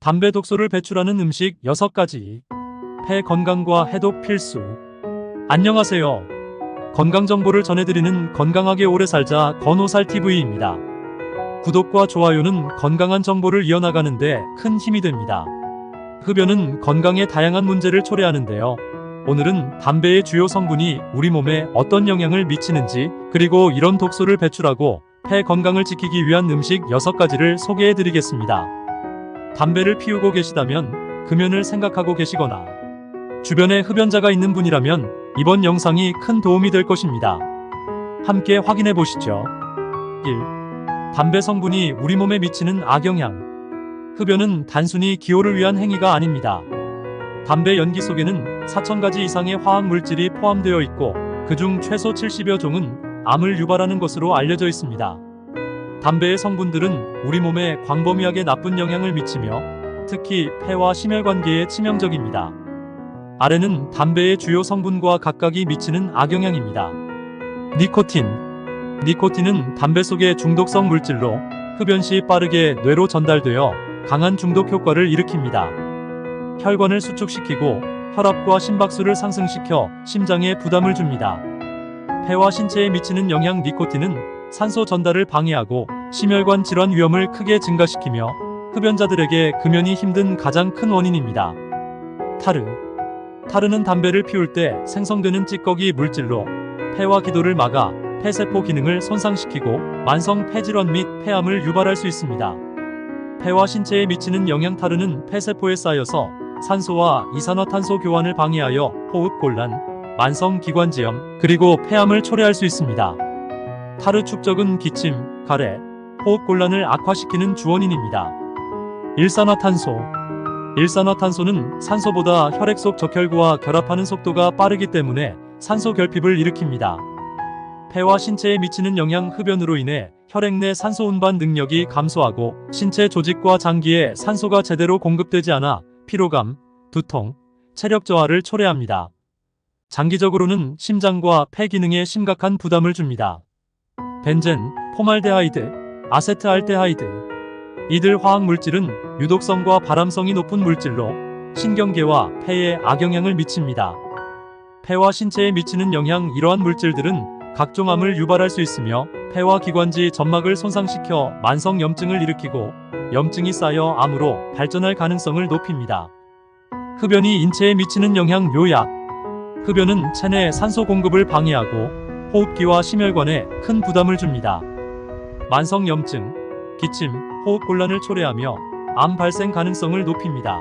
담배 독소를 배출하는 음식 6가지. 폐 건강과 해독 필수. 안녕하세요. 건강 정보를 전해드리는 건강하게 오래 살자 건호살TV입니다. 구독과 좋아요는 건강한 정보를 이어나가는데 큰 힘이 됩니다. 흡연은 건강에 다양한 문제를 초래하는데요. 오늘은 담배의 주요 성분이 우리 몸에 어떤 영향을 미치는지, 그리고 이런 독소를 배출하고 폐 건강을 지키기 위한 음식 6가지를 소개해드리겠습니다. 담배를 피우고 계시다면, 금연을 생각하고 계시거나 주변에 흡연자가 있는 분이라면 이번 영상이 큰 도움이 될 것입니다. 함께 확인해 보시죠. 1. 담배 성분이 우리 몸에 미치는 악영향. 흡연은 단순히 기호를 위한 행위가 아닙니다. 담배 연기 속에는 4,000가지 이상의 화학 물질이 포함되어 있고, 그중 최소 70여 종은 암을 유발하는 것으로 알려져 있습니다. 담배의 성분들은 우리 몸에 광범위하게 나쁜 영향을 미치며 특히 폐와 심혈관계에 치명적입니다. 아래는 담배의 주요 성분과 각각이 미치는 악영향입니다. 니코틴. 니코틴은 담배 속의 중독성 물질로 흡연 시 빠르게 뇌로 전달되어 강한 중독 효과를 일으킵니다. 혈관을 수축시키고 혈압과 심박수를 상승시켜 심장에 부담을 줍니다. 폐와 신체에 미치는 영향. 니코틴은 산소 전달을 방해하고 심혈관 질환 위험을 크게 증가시키며 흡연자들에게 금연이 힘든 가장 큰 원인입니다. 타르. 타르는 담배를 피울 때 생성되는 찌꺼기 물질로 폐와 기도를 막아 폐세포 기능을 손상시키고 만성 폐질환 및 폐암을 유발할 수 있습니다. 폐와 신체에 미치는 영향. 타르는 폐세포에 쌓여서 산소와 이산화탄소 교환을 방해하여 호흡곤란, 만성 기관지염, 그리고 폐암을 초래할 수 있습니다. 타르 축적은 기침, 가래, 호흡곤란을 악화시키는 주원인입니다. 일산화탄소. 일산화탄소는 산소보다 혈액 속 적혈구와 결합하는 속도가 빠르기 때문에 산소 결핍을 일으킵니다. 폐와 신체에 미치는 영향. 흡연으로 인해 혈액 내 산소 운반 능력이 감소하고 신체 조직과 장기에 산소가 제대로 공급되지 않아 피로감, 두통, 체력 저하를 초래합니다. 장기적으로는 심장과 폐 기능에 심각한 부담을 줍니다. 벤젠, 포말데하이드, 아세트알데하이드. 이들 화학 물질은 유독성과 발암성이 높은 물질로 신경계와 폐에 악영향을 미칩니다. 폐와 신체에 미치는 영향. 이러한 물질들은 각종 암을 유발할 수 있으며 폐와 기관지 점막을 손상시켜 만성 염증을 일으키고 염증이 쌓여 암으로 발전할 가능성을 높입니다. 흡연이 인체에 미치는 영향. 묘약. 흡연은 체내 산소 공급을 방해하고 호흡기와 심혈관에 큰 부담을 줍니다. 만성 염증, 기침, 호흡곤란을 초래하며 암 발생 가능성을 높입니다.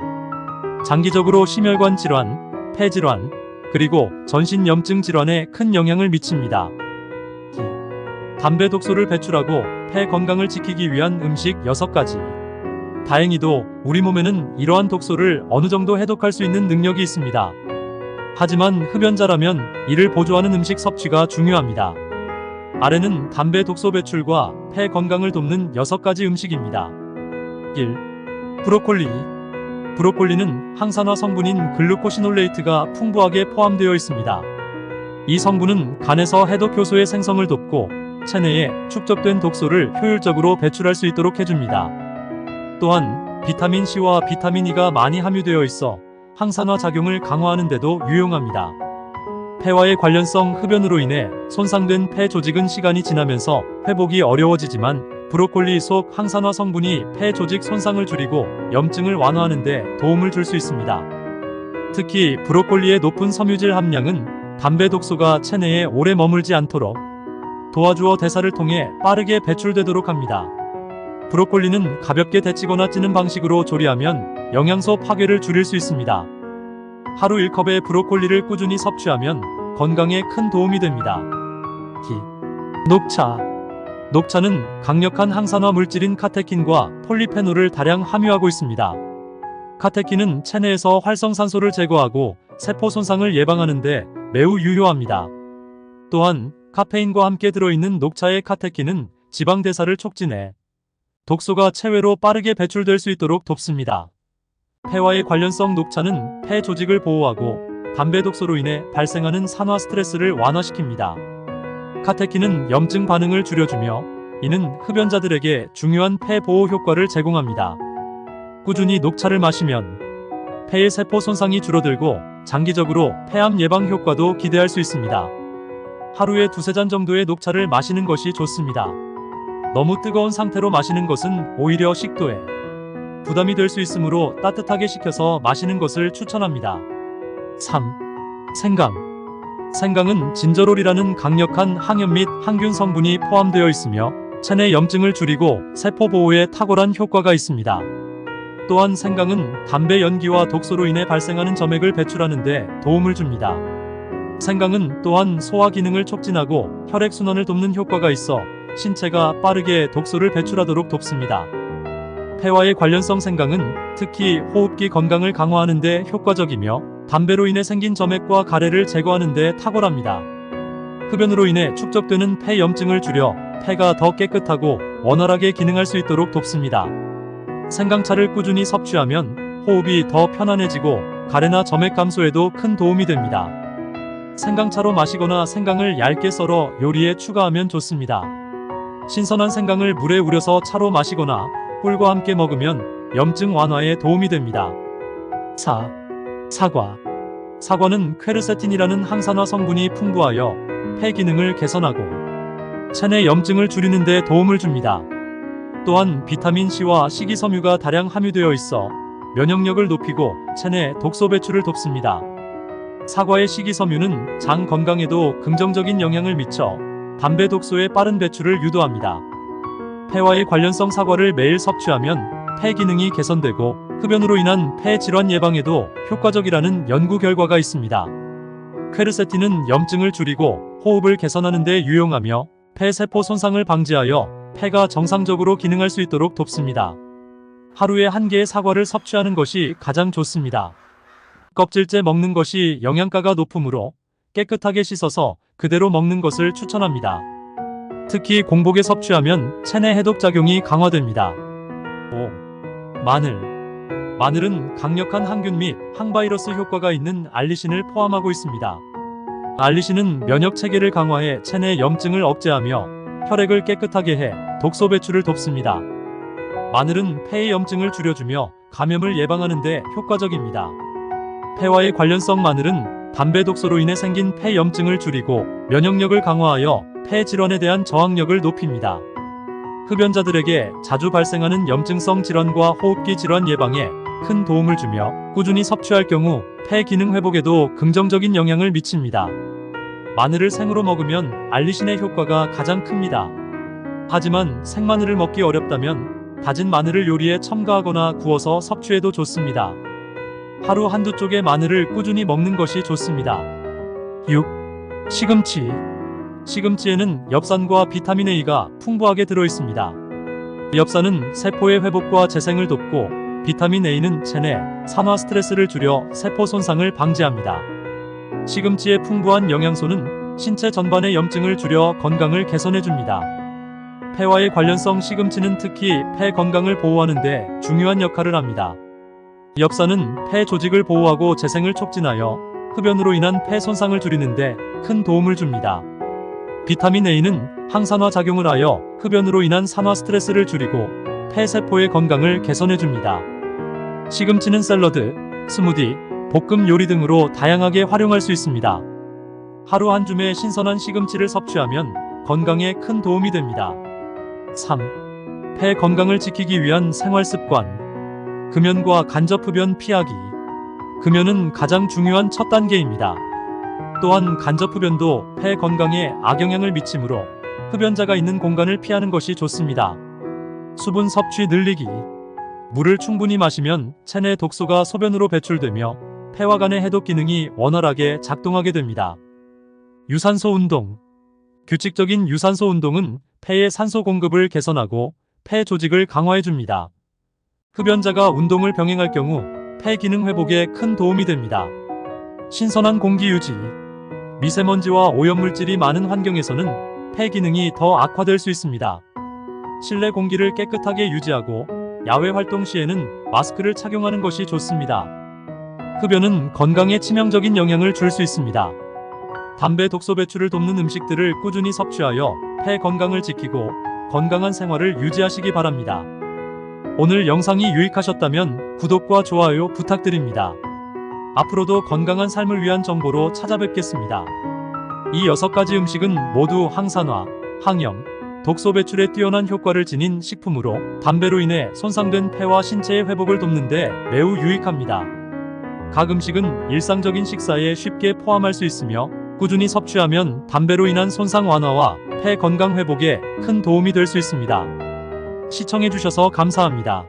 장기적으로 심혈관 질환, 폐질환, 그리고 전신 염증 질환에 큰 영향을 미칩니다. 담배 독소를 배출하고 폐 건강을 지키기 위한 음식 6가지. 다행히도 우리 몸에는 이러한 독소를 어느 정도 해독할 수 있는 능력이 있습니다. 하지만 흡연자라면 이를 보조하는 음식 섭취가 중요합니다. 아래는 담배 독소 배출과 폐 건강을 돕는 6가지 음식입니다. 1. 브로콜리. 브로콜리는 항산화 성분인 글루코시놀레이트가 풍부하게 포함되어 있습니다. 이 성분은 간에서 해독 효소의 생성을 돕고 체내에 축적된 독소를 효율적으로 배출할 수 있도록 해줍니다. 또한 비타민 C와 비타민 E가 많이 함유되어 있어 항산화 작용을 강화하는 데도 유용합니다. 폐와의 관련성. 흡연으로 인해 손상된 폐 조직은 시간이 지나면서 회복이 어려워지지만 브로콜리 속 항산화 성분이 폐 조직 손상을 줄이고 염증을 완화하는 데 도움을 줄 수 있습니다. 특히 브로콜리의 높은 섬유질 함량은 담배 독소가 체내에 오래 머물지 않도록 도와주어 대사를 통해 빠르게 배출되도록 합니다. 브로콜리는 가볍게 데치거나 찌는 방식으로 조리하면 영양소 파괴를 줄일 수 있습니다. 하루 1컵의 브로콜리를 꾸준히 섭취하면 건강에 큰 도움이 됩니다. 녹차. 녹차는 강력한 항산화 물질인 카테킨과 폴리페놀을 다량 함유하고 있습니다. 카테킨은 체내에서 활성산소를 제거하고 세포 손상을 예방하는 데 매우 유효합니다. 또한 카페인과 함께 들어있는 녹차의 카테킨은 지방 대사를 촉진해 독소가 체외로 빠르게 배출될 수 있도록 돕습니다. 폐와의 관련성. 녹차는 폐 조직을 보호하고 담배 독소로 인해 발생하는 산화 스트레스를 완화시킵니다. 카테킨은 염증 반응을 줄여주며 이는 흡연자들에게 중요한 폐 보호 효과를 제공합니다. 꾸준히 녹차를 마시면 폐의 세포 손상이 줄어들고 장기적으로 폐암 예방 효과도 기대할 수 있습니다. 하루에 2~3잔 정도의 녹차를 마시는 것이 좋습니다. 너무 뜨거운 상태로 마시는 것은 오히려 식도에 부담이 될 수 있으므로 따뜻하게 식혀서 마시는 것을 추천합니다. 3. 생강. 생강은 진저롤이라는 강력한 항염 및 항균 성분이 포함되어 있으며 체내 염증을 줄이고 세포 보호에 탁월한 효과가 있습니다. 또한 생강은 담배 연기와 독소로 인해 발생하는 점액을 배출하는 데 도움을 줍니다. 생강은 또한 소화 기능을 촉진하고 혈액순환을 돕는 효과가 있어 신체가 빠르게 독소를 배출하도록 돕습니다. 폐와의 관련성. 생강은 특히 호흡기 건강을 강화하는 데 효과적이며 담배로 인해 생긴 점액과 가래를 제거하는 데 탁월합니다. 흡연으로 인해 축적되는 폐 염증을 줄여 폐가 더 깨끗하고 원활하게 기능할 수 있도록 돕습니다. 생강차를 꾸준히 섭취하면 호흡이 더 편안해지고 가래나 점액 감소에도 큰 도움이 됩니다. 생강차로 마시거나 생강을 얇게 썰어 요리에 추가하면 좋습니다. 신선한 생강을 물에 우려서 차로 마시거나 꿀과 함께 먹으면 염증 완화에 도움이 됩니다. 4. 사과. 사과는 퀘르세틴이라는 항산화 성분이 풍부하여 폐 기능을 개선하고 체내 염증을 줄이는 데 도움을 줍니다. 또한 비타민C와 식이섬유가 다량 함유되어 있어 면역력을 높이고 체내 독소 배출을 돕습니다. 사과의 식이섬유는 장 건강에도 긍정적인 영향을 미쳐 담배 독소의 빠른 배출을 유도합니다. 폐와의 관련성. 사과를 매일 섭취하면 폐 기능이 개선되고 흡연으로 인한 폐 질환 예방에도 효과적이라는 연구 결과가 있습니다. 퀘르세틴은 염증을 줄이고 호흡을 개선하는 데 유용하며 폐 세포 손상을 방지하여 폐가 정상적으로 기능할 수 있도록 돕습니다. 하루에 1개의 사과를 섭취하는 것이 가장 좋습니다. 껍질째 먹는 것이 영양가가 높으므로 깨끗하게 씻어서 그대로 먹는 것을 추천합니다. 특히 공복에 섭취하면 체내 해독작용이 강화됩니다. 5. 마늘. 마늘은 강력한 항균 및 항바이러스 효과가 있는 알리신을 포함하고 있습니다. 알리신은 면역 체계를 강화해 체내 염증을 억제하며 혈액을 깨끗하게 해 독소 배출을 돕습니다. 마늘은 폐의 염증을 줄여주며 감염을 예방하는 데 효과적입니다. 폐와의 관련성. 마늘은 담배 독소로 인해 생긴 폐 염증을 줄이고 면역력을 강화하여 폐 질환에 대한 저항력을 높입니다. 흡연자들에게 자주 발생하는 염증성 질환과 호흡기 질환 예방에 큰 도움을 주며 꾸준히 섭취할 경우 폐 기능 회복에도 긍정적인 영향을 미칩니다. 마늘을 생으로 먹으면 알리신의 효과가 가장 큽니다. 하지만 생마늘을 먹기 어렵다면 다진 마늘을 요리에 첨가하거나 구워서 섭취해도 좋습니다. 하루 한두 쪽의 마늘을 꾸준히 먹는 것이 좋습니다. 6. 시금치. 시금치에는 엽산과 비타민 A가 풍부하게 들어있습니다. 엽산은 세포의 회복과 재생을 돕고 비타민 A는 체내 산화 스트레스를 줄여 세포 손상을 방지합니다. 시금치의 풍부한 영양소는 신체 전반의 염증을 줄여 건강을 개선해줍니다. 폐와의 관련성. 시금치는 특히 폐 건강을 보호하는 데 중요한 역할을 합니다. 엽산은 폐 조직을 보호하고 재생을 촉진하여 흡연으로 인한 폐 손상을 줄이는 데 큰 도움을 줍니다. 비타민 A는 항산화 작용을 하여 흡연으로 인한 산화 스트레스를 줄이고 폐 세포의 건강을 개선해줍니다. 시금치는 샐러드, 스무디, 볶음 요리 등으로 다양하게 활용할 수 있습니다. 하루 한 줌의 신선한 시금치를 섭취하면 건강에 큰 도움이 됩니다. 3. 폐 건강을 지키기 위한 생활 습관. 금연과 간접 흡연 피하기. 금연은 가장 중요한 첫 단계입니다. 또한 간접 흡연도 폐 건강에 악영향을 미치므로 흡연자가 있는 공간을 피하는 것이 좋습니다. 수분 섭취 늘리기. 물을 충분히 마시면 체내 독소가 소변으로 배출되며 폐와 간의 해독 기능이 원활하게 작동하게 됩니다. 유산소 운동. 규칙적인 유산소 운동은 폐의 산소 공급을 개선하고 폐 조직을 강화해줍니다. 흡연자가 운동을 병행할 경우 폐 기능 회복에 큰 도움이 됩니다. 신선한 공기 유지. 미세먼지와 오염물질이 많은 환경에서는 폐 기능이 더 악화될 수 있습니다. 실내 공기를 깨끗하게 유지하고 야외 활동 시에는 마스크를 착용하는 것이 좋습니다. 흡연은 건강에 치명적인 영향을 줄 수 있습니다. 담배 독소 배출을 돕는 음식들을 꾸준히 섭취하여 폐 건강을 지키고 건강한 생활을 유지하시기 바랍니다. 오늘 영상이 유익하셨다면 구독과 좋아요 부탁드립니다. 앞으로도 건강한 삶을 위한 정보로 찾아뵙겠습니다. 이 6가지 음식은 모두 항산화, 항염, 독소 배출에 뛰어난 효과를 지닌 식품으로 담배로 인해 손상된 폐와 신체의 회복을 돕는데 매우 유익합니다. 각 음식은 일상적인 식사에 쉽게 포함할 수 있으며 꾸준히 섭취하면 담배로 인한 손상 완화와 폐 건강 회복에 큰 도움이 될 수 있습니다. 시청해주셔서 감사합니다.